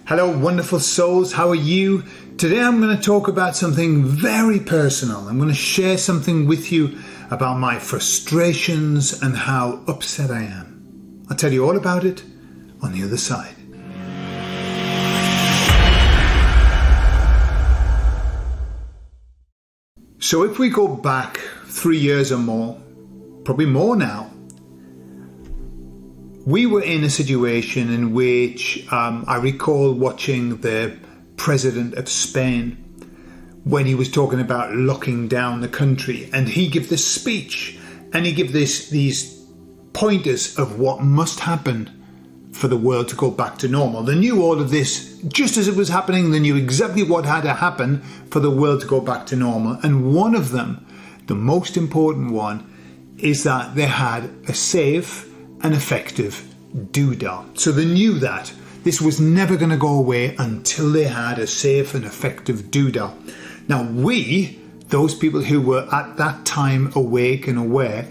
Hello, wonderful souls. How are you? Today I'm going to talk about something very personal. I'm going to share something with you about my frustrations and how upset I am. I'll tell you all about it on the other side. So if we go back 3 years or more, probably more now, we were in a situation in which I recall watching the president of Spain when he was talking about locking down the country, and he gave this speech and he gave these pointers of what must happen for the world to go back to normal. They knew all of this just as it was happening. They knew exactly what had to happen for the world to go back to normal. And one of them, the most important one, is that they had a safe and effective doodah. So they knew that this was never going to go away until they had a safe and effective doodah. Now we, those people who were at that time awake and aware,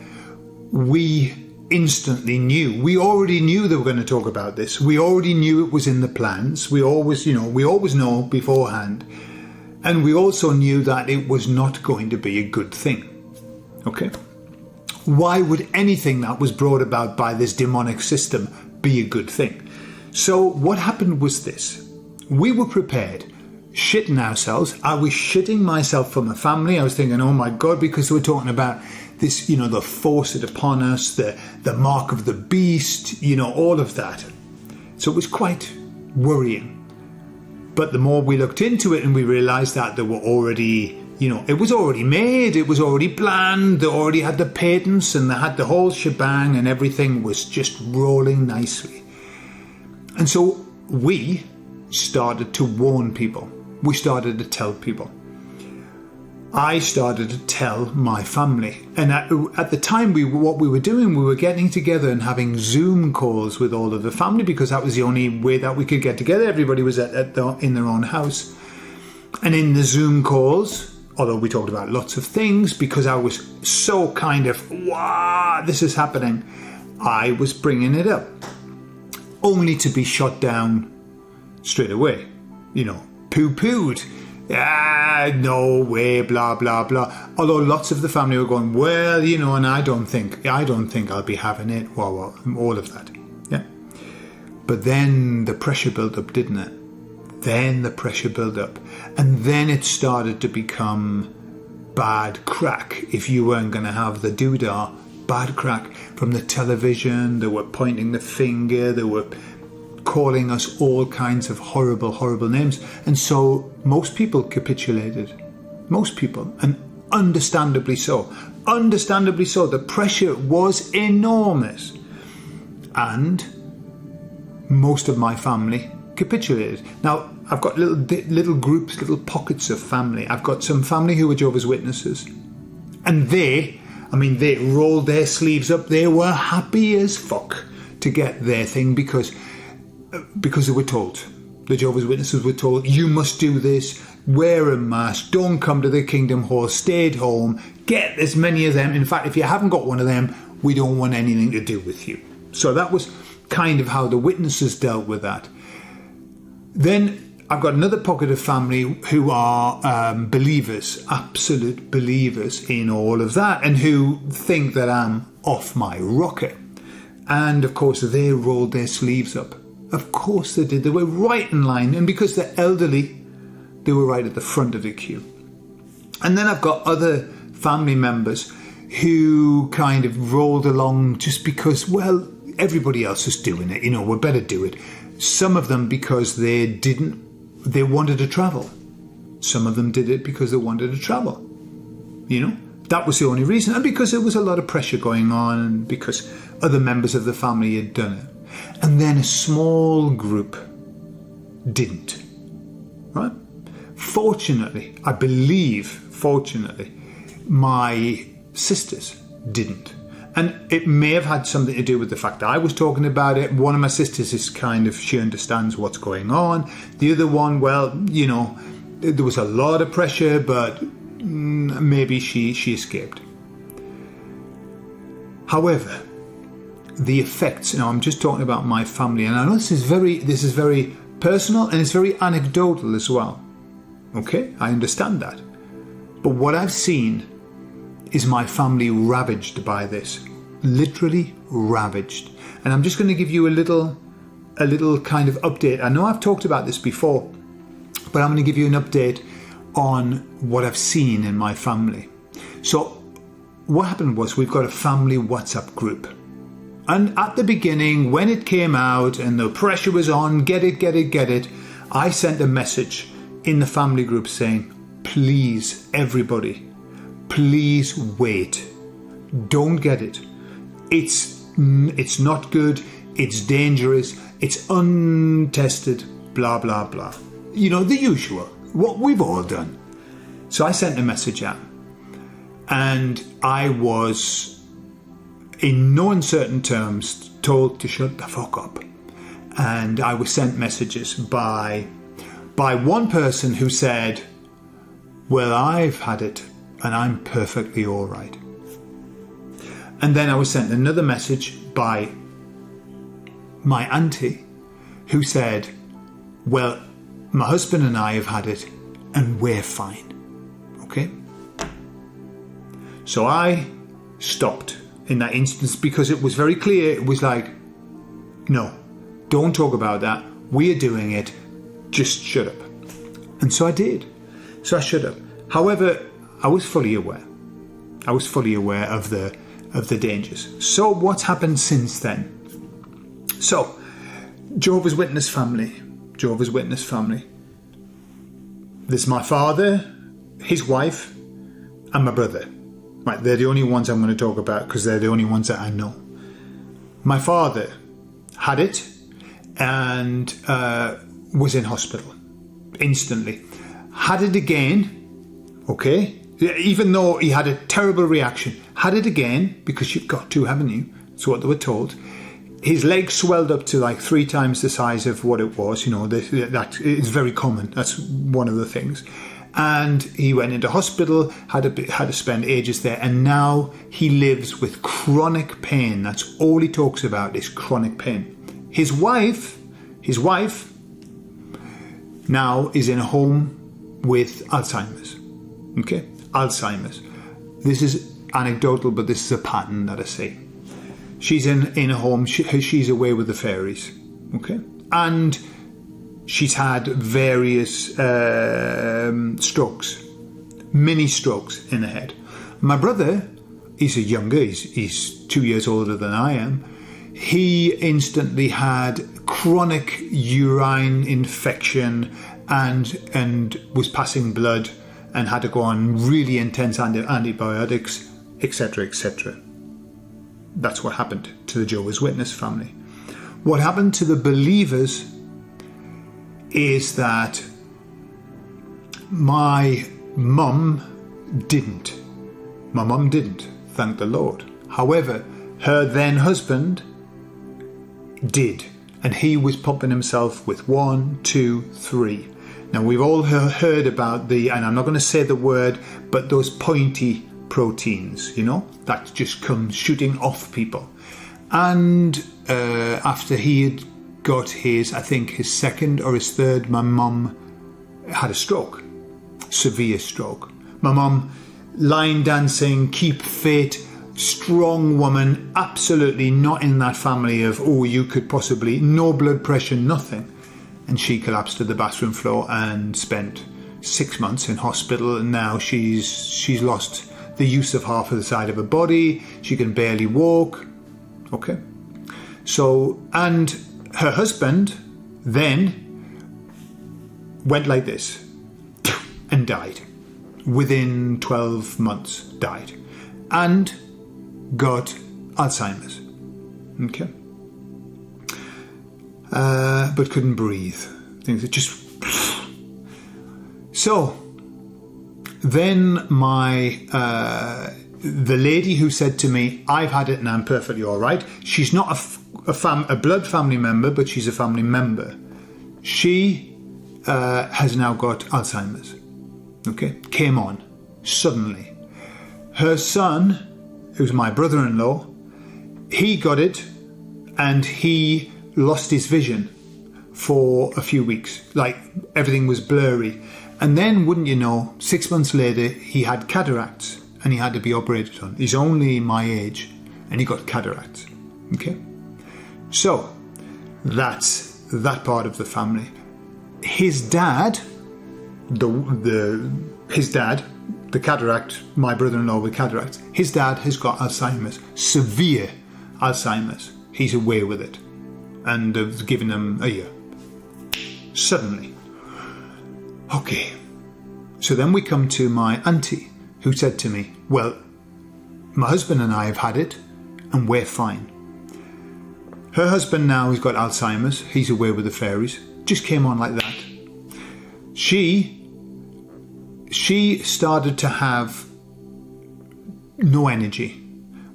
we instantly knew. We already knew they were going to talk about this. We already knew it was in the plans. We always know beforehand. And we also knew that it was not going to be a good thing. Okay? Why would anything that was brought about by this demonic system be a good thing? So what happened was this. We were prepared, shitting ourselves. I was shitting myself for my family. I was thinking, oh my God, because we're talking about this, the force it upon us, the mark of the beast, all of that. So it was quite worrying. But the more we looked into it and we realized that there were already, it was already made, it was already planned, they already had the patents and they had the whole shebang and everything was just rolling nicely. And so we started to warn people. We started to tell people. I started to tell my family. And at the time, what we were doing, we were getting together and having Zoom calls with all of the family because that was the only way that we could get together. Everybody was in their own house. And in the Zoom calls, although we talked about lots of things, because I was so kind of, wow, this is happening, I was bringing it up, only to be shot down straight away. Poo-pooed. No way, blah, blah, blah. Although lots of the family were going, well, and I don't think I'll be having it, well, all of that. Yeah. But then the pressure built up, didn't it? Then the pressure built up. And then it started to become bad crack. If you weren't going to have the doodah, bad crack from the television. They were pointing the finger. They were calling us all kinds of horrible, horrible names. And so most people capitulated. Most people. And understandably so. Understandably so. The pressure was enormous. And most of my family capitulated. Now, I've got little groups, little pockets of family. I've got some family who are Jehovah's Witnesses. And they rolled their sleeves up. They were happy as fuck to get their thing because they were told. The Jehovah's Witnesses were told, you must do this, wear a mask, don't come to the Kingdom Hall, stay at home, get as many of them. In fact, if you haven't got one of them, we don't want anything to do with you. So that was kind of how the witnesses dealt with that. Then I've got another pocket of family who are believers, absolute believers in all of that, and who think that I'm off my rocker. And of course, they rolled their sleeves up. Of course they did. They were right in line. And because they're elderly, they were right at the front of the queue. And then I've got other family members who kind of rolled along just because, well, everybody else is doing it. We better do it. Some of them because they wanted to travel. Some of them did it because they wanted to travel. That was the only reason. And because there was a lot of pressure going on and because other members of the family had done it. And then a small group didn't, right? Fortunately, my sisters didn't. And it may have had something to do with the fact that I was talking about it. One of my sisters is she understands what's going on. The other one, well, there was a lot of pressure, but maybe she escaped. However, the effects, I'm just talking about my family, and I know this is very personal and it's very anecdotal as well. Okay, I understand that. But what I've seen is my family ravaged by this. Literally ravaged. And I'm just going to give you a little kind of update. I know I've talked about this before, but I'm going to give you an update on what I've seen in my family. So what happened was, we've got a family WhatsApp group. And at the beginning, when it came out and the pressure was on, get it, I sent a message in the family group saying, please, everybody, please wait. Don't get it. It's not good. It's dangerous. It's untested, blah, blah, blah. You know, the usual, what we've all done. So I sent a message out, and I was, in no uncertain terms, told to shut the fuck up. And I was sent messages by one person who said, well, I've had it and I'm perfectly all right. And then I was sent another message by my auntie who said, well, my husband and I have had it and we're fine. Okay? So I stopped in that instance, because it was very clear. It was like, no, don't talk about that. We are doing it. Just shut up. And so I did. So I shut up. However, I was fully aware. I was fully aware of the dangers. So what's happened since then? So, Jehovah's Witness family. There's my father, his wife, and my brother. Right, they're the only ones I'm going to talk about because they're the only ones that I know. My father had it and was in hospital instantly. Had it again, okay, even though he had a terrible reaction. Had it again, because you've got to, haven't you? That's what they were told. His legs swelled up to like 3 times the size of what it was. You know, that is very common. That's one of the things. And he went into hospital, had to spend ages there, and now he lives with chronic pain. That's all he talks about, is chronic pain. His wife now is in a home with Alzheimer's. Okay, Alzheimer's. This is anecdotal, but this is a pattern that I see. She's in a home. She's away with the fairies. Okay, and she's had various strokes, mini strokes in the head. My brother, he's he's 2 years older than I am. He instantly had chronic urine infection and was passing blood and had to go on really intense antibiotics, etc., etc. That's what happened to the Jehovah's Witness family. What happened to the believers is that my mum didn't. My mum didn't, thank the Lord. However, her then husband did. And he was pumping himself with 1, 2, 3. Now, we've all heard about and I'm not going to say the word, but those pointy proteins, you know, that just come shooting off people. And after he had got his second or his third, my mum had a stroke, severe stroke. My mum, line dancing, keep fit, strong woman, absolutely not in that family of, you could possibly, no blood pressure, nothing. And she collapsed to the bathroom floor and spent 6 months in hospital, and now she's lost the use of half of the side of her body. She can barely walk. Okay. So, and her husband then went like this and died. Within 12 months, died. And got Alzheimer's. Okay. But couldn't breathe. Things that just... So, then the lady who said to me, I've had it and I'm perfectly all right. She's not a blood family member, but she's a family member. She has now got Alzheimer's. Okay, came on suddenly. Her son, who's my brother-in-law, he got it and he lost his vision for a few weeks. Like, everything was blurry. And then, wouldn't you know, 6 months later, he had cataracts and he had to be operated on. He's only my age and he got cataracts. Okay? So, that's that part of the family. His dad, his dad, the cataract, my brother-in-law with cataracts, his dad has got Alzheimer's, severe Alzheimer's. He's away with it. And they've given him a year. Suddenly. Okay. So then we come to my auntie, who said to me, well, my husband and I have had it, and we're fine. Her husband now has got Alzheimer's. He's away with the fairies. Just came on like that. She started to have no energy.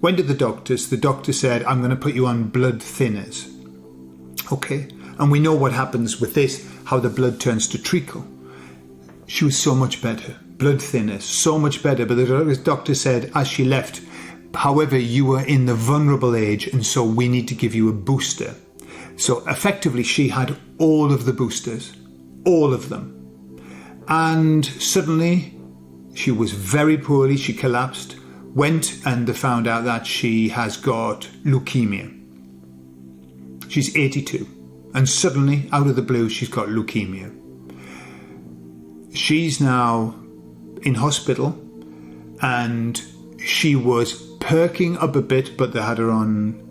Went to the doctors. The doctor said, I'm going to put you on blood thinners. Okay. And we know what happens with this, how the blood turns to treacle. She was so much better. Blood thinners, so much better. But the doctor said, as she left, however, you were in the vulnerable age, and so we need to give you a booster. So effectively, she had all of the boosters, all of them. And suddenly, she was very poorly, she collapsed, went and they found out that she has got leukemia. She's 82. And suddenly, out of the blue, she's got leukemia. She's now in hospital and she was perking up a bit, but they had her on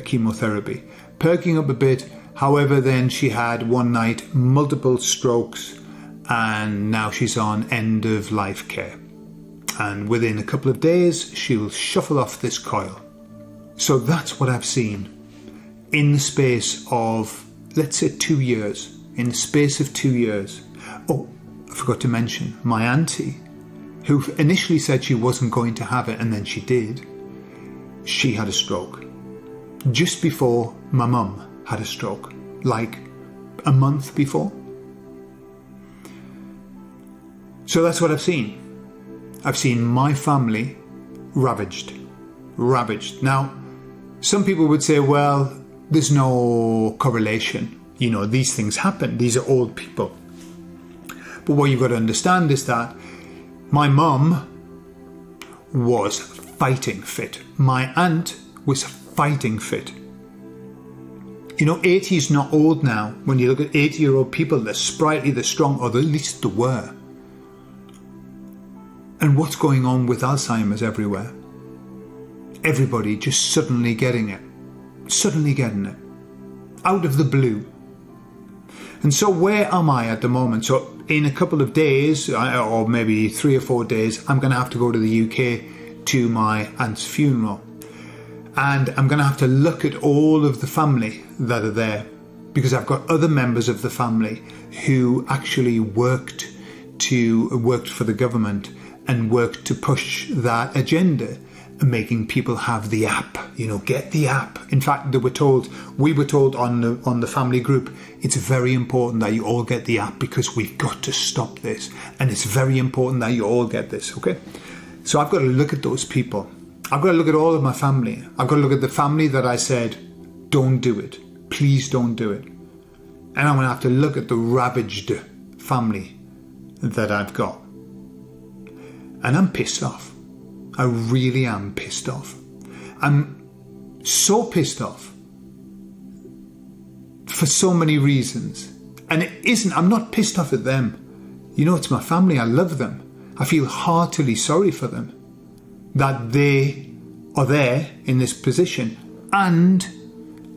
chemotherapy. Perking up a bit, however, then she had one night multiple strokes and now she's on end of life care. And within a couple of days, she'll shuffle off this coil. So that's what I've seen in the space of, let's say, 2 years. In the space of 2 years. Oh, I forgot to mention, my auntie, who initially said she wasn't going to have it and then she did, she had a stroke. Just before my mum had a stroke, like a month before. So that's what I've seen. I've seen my family ravaged. Ravaged. Now, some people would say, well, there's no correlation. You know, these things happen. These are old people. But what you've got to understand is that my mum was fighting fit. My aunt was fighting fit. You know, 80 is not old now. When you look at 80-year-old people, they're sprightly, they're strong, or at least they were. And what's going on with Alzheimer's everywhere? Everybody just suddenly getting it. Suddenly getting it. Out of the blue. And so where am I at the moment? So in a couple of days, or maybe 3 or 4 days, I'm going to have to go to the UK to my aunt's funeral. And I'm going to have to look at all of the family that are there, because I've got other members of the family who actually worked for the government and worked to push that agenda, making people have the app, you know, get the app. In fact, we were told on the family group, it's very important that you all get the app because we've got to stop this. And it's very important that you all get this, okay? So I've got to look at those people. I've got to look at all of my family. I've got to look at the family that I said, don't do it. Please don't do it. And I'm going to have to look at the ravaged family that I've got. And I'm pissed off. I really am pissed off. I'm so pissed off for so many reasons. And I'm not pissed off at them. You know, it's my family. I love them. I feel heartily sorry for them that they are there in this position and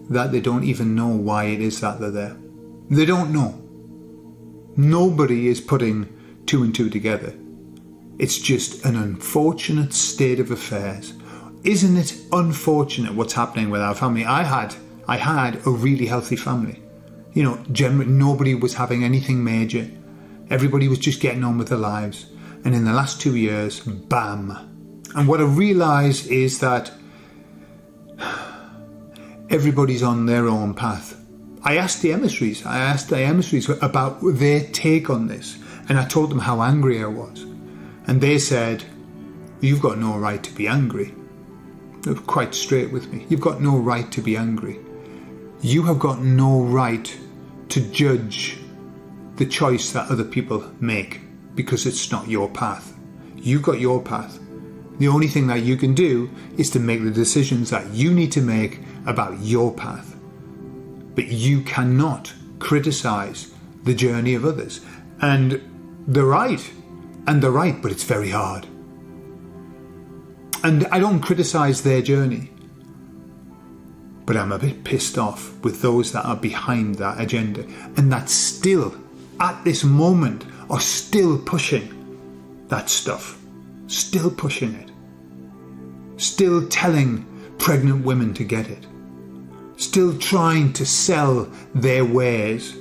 that they don't even know why it is that they're there. They don't know. Nobody is putting 2 and 2 together. It's just an unfortunate state of affairs. Isn't it unfortunate what's happening with our family? I had a really healthy family. You know, generally nobody was having anything major. Everybody was just getting on with their lives. And in the last 2 years, bam. And what I realise is that everybody's on their own path. I asked the emissaries about their take on this. And I told them how angry I was. And they said, you've got no right to be angry. They were quite straight with me. You've got no right to be angry. You have got no right to judge the choice that other people make, because it's not your path. You've got your path. The only thing that you can do is to make the decisions that you need to make about your path. But you cannot criticize the journey of others. And they're right. And they're right, but it's very hard. And I don't criticize their journey. But I'm a bit pissed off with those that are behind that agenda and that still, at this moment, are still pushing that stuff. Still pushing it. Still telling pregnant women to get it. Still trying to sell their wares.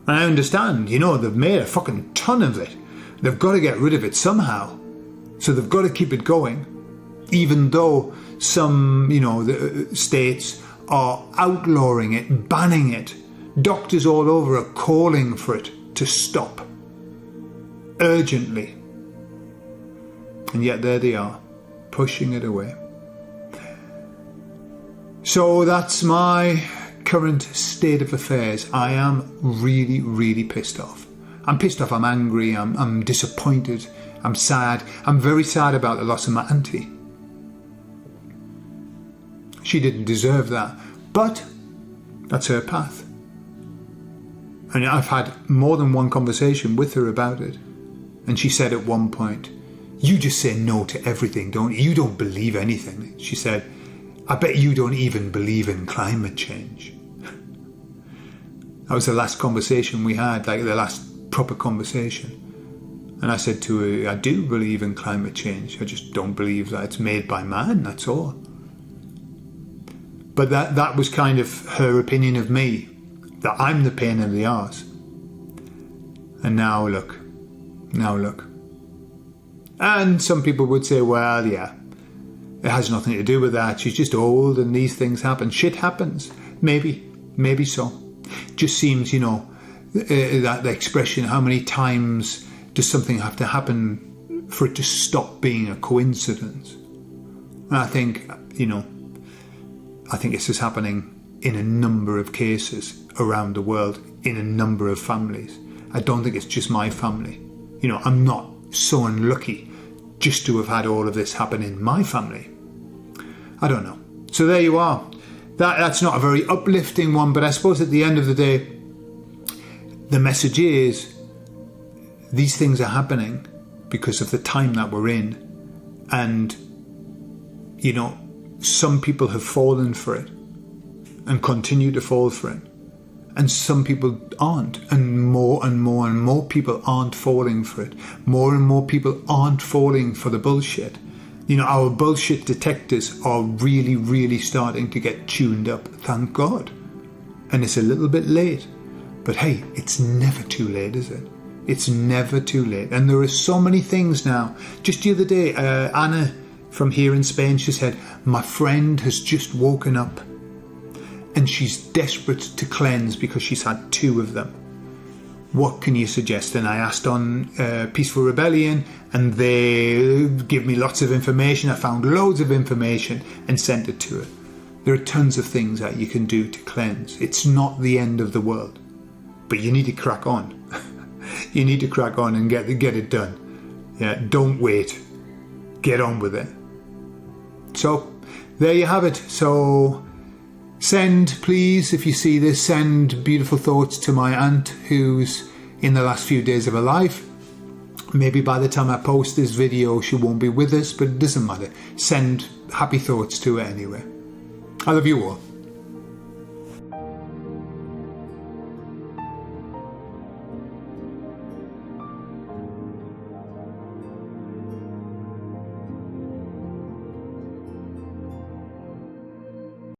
And I understand, they've made a fucking ton of it. They've got to get rid of it somehow. So they've got to keep it going. Even though some, the states are outlawing it, banning it. Doctors all over are calling for it to stop. Urgently. And yet there they are, pushing it away. So that's my current state of affairs. I am really, really pissed off. I'm pissed off, I'm angry, I'm disappointed, I'm sad. I'm very sad about the loss of my auntie. She didn't deserve that, but that's her path. And I've had more than one conversation with her about it. And she said at one point, "You just say no to everything, don't you? You don't believe anything." She said, "I bet you don't even believe in climate change." That was the last conversation we had, like the last proper conversation. And I said to her, "I do believe in climate change. I just don't believe that it's made by man, that's all." But that was kind of her opinion of me, that I'm the pain in the arse. And now look. And some people would say, well, yeah, it has nothing to do with that. She's just old and these things happen. Shit happens. Maybe so. Just seems, that the expression, how many times does something have to happen for it to stop being a coincidence? And I think, this is happening in a number of cases around the world, in a number of families. I don't think it's just my family. I'm not so unlucky just to have had all of this happen in my family. I don't know. So there you are. That's not a very uplifting one, but I suppose at the end of the day, the message is these things are happening because of the time that we're in. And, some people have fallen for it and continue to fall for it. And some people aren't. And more people aren't falling for it. More and more people aren't falling for the bullshit. Our bullshit detectors are really, really starting to get tuned up, thank God. And it's a little bit late. But hey, it's never too late, is it? It's never too late. And there are so many things now. Just the other day, Anna from here in Spain, she said, "My friend has just woken up and she's desperate to cleanse because she's had 2 of them. What can you suggest?" And I asked on Peaceful Rebellion, and they give me lots of information. I found loads of information and sent it to her. There are tons of things that you can do to cleanse. It's not the end of the world, but you need to crack on. You need to crack on and get it done. Yeah, don't wait. Get on with it. So there you have it. So send, please, if you see this, send beautiful thoughts to my aunt who's in the last few days of her life. Maybe by the time I post this video she won't be with us, but it doesn't matter. Send happy thoughts to her anyway. I love you all.